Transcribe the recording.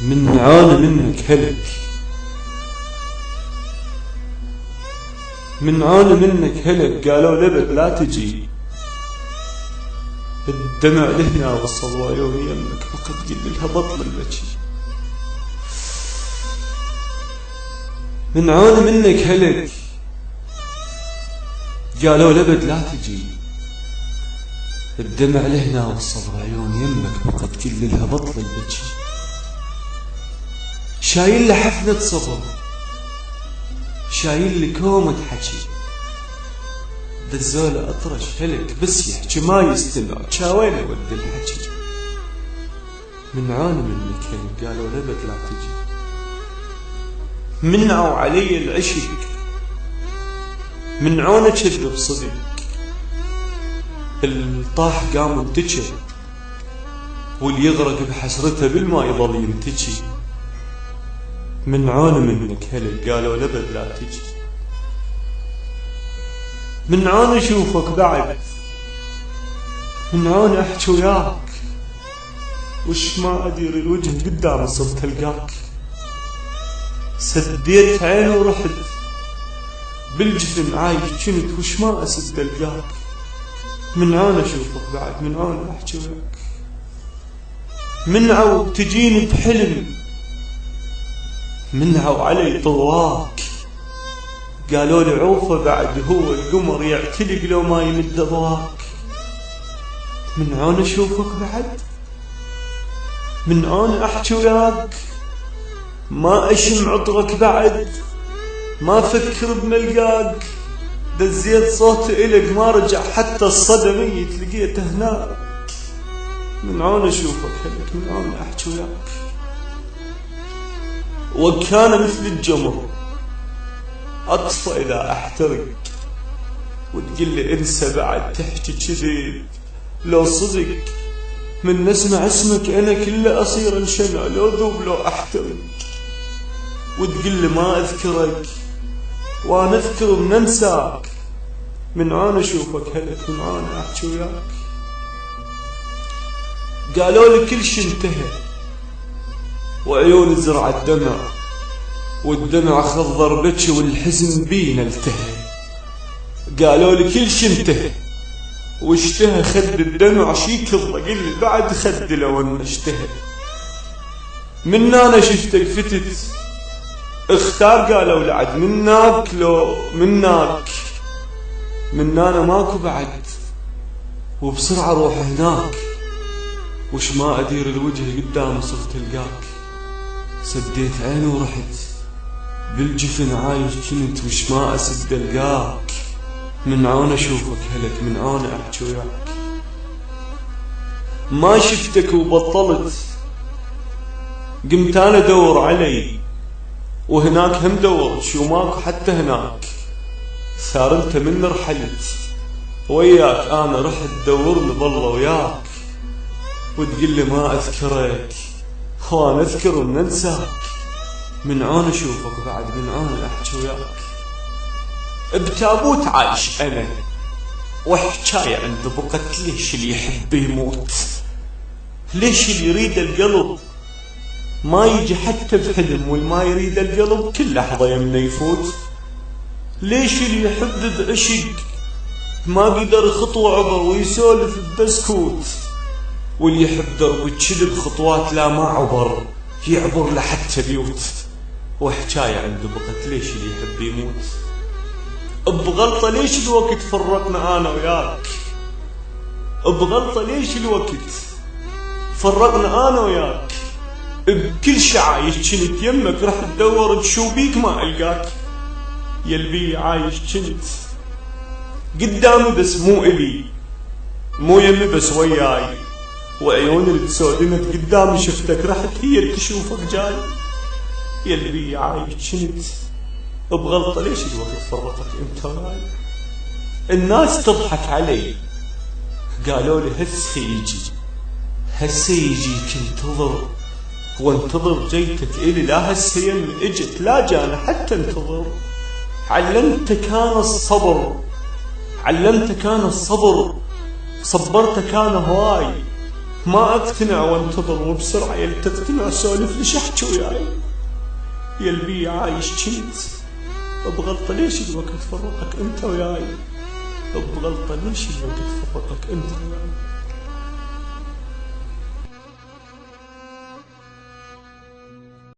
من عانى منك هلك، من عانى منك هلك، قالوا لبد لا تجي، الدمع لهنا وصل وعيوني يمك، فقد قل لها بطل البكي. من عانى منك هلك، قالوا لبد لا تجي، الدمع لهنا وصل وعيوني يمك، فقد قل لها بطل البكي. شايل له حفنة صبر، شايل لي كومة حكي، دزوله اطرش هلك بس يحكي ما يستمع، شاوين ود الحكي. من عانى منك هلك، قالوا لبد لا تجي، منعوا علي العشق، منعونا كذب صدق، الطاح قام انتجر، واللي يغرق بحسرته بالما يظل ينتجي. من عانى منك هلك، قالوا لبد لا تجي، من عانى اشوفك بعد، من عانى احكي وياك، وش ما ادير الوجه قدامي صرت القاك، سديت عيني ورحت بالجفن عايش كنت، وش ما اسد القاك. من عانى اشوفك بعد، من عانى احكي وياك، منعوا تجيني بحلم، منعوا علي طواك، قالوا لي عوفه بعد هو القمر يعتلق لو ما يمد ضواك. من عانى اشوفك بعد، من عانى احكي وياك، ما اشم عطرك بعد، ما افكر بملقاك، دزيت صوتي الك ما رجع حتى الصدى ميت لقيته هناك. من عانى اشوفك هلك، من عانى احكي وياك، وكان مثل الجمر اطفى اذا احترق، وتقول لي انسى بعد تحكي كذب، لو صدق من نسمع اسمك انا كله اصير انشنع، لو ذوب لو احترق، وتقول لي ما اذكرك وانا اذكر من انساك. من عانى اشوفك هلك، من عانى احكي وياك، قالوا لي كل شي انتهى، وعيوني زرع الدمع، والدمع خضر بكي، والحزن بينا التهى. قالوا لي كل شي انتهى، واشتهى خد الدمع شيك الله، قل لي بعد خد لو ان اشتهى. من انا شفتك فتت اختار، قالوا لعد مناك لو مناك، من انا ماكو بعد، وبسرعة روح هناك، وش ما ادير الوجه قدام صرت القاك، سديت عيني ورحت بالجفن عايش كنت، وش ما اسد القاك. من عانى اشوفك هلك، من عانى احكي وياك، ما شفتك وبطلت، قمت انا ادور علي، وهناك هم دورت شو ماكو حتى هناك، صار انت من رحلت وياك، انا رحت دورني بالله وياك، وتقول لي ما اذكرك وانا اذكر ومن انساك. من عانى اشوفك بعد، من عانى احكي وياك، بتابوت عايش انا، وحكاية عند بقت، ليش اللي يحب يموت، ليش اللي يريد القلب ما يجي حتى بحلم، والما يريد القلب كل لحظة يمنى يفوت، ليش اللي يحب بعشق ما قدر خطوة عبر ويسولف ببسكوت، واللي يحب درب الكذب خطوات لا ما عبر يعبر لحتى بيوت. وحكاية عند بقت، ليش اللي يحب يموت، بغلطة ليش الوقت فرقنا انا وياك، بغلطة ليش الوقت فرقنا انا وياك، بكل شي عايش كنت يمك، رح تدور تشو بيك ما القاك، يلبي عايش كنت قدامي بس مو الي، مو يمي بس وياي، وعيوني اللي تسودمت قدامي شفتك رحت هي اللي تشوفك جاي، يلبي عايش كنت بغلطة ليش الوقت فرقك انت وياي. الناس تضحك علي، قالوا لي هسه يجي، هسه يجيك انتظر، وانتظر جيتك الي، لا هسه يمي اجت لا جانا حتى انتظر. علمتك انا الصبر، علمتك انا الصبر، صبرتك انا هواي، ما اقتنع وانتظر وبسرعة يل تقتنع سولف ليش احكي وياي يلبي عايش كنت بغلطة ليش الوقت فرقك انت وياي بغلطة ليش الوقت فرقك انت وياي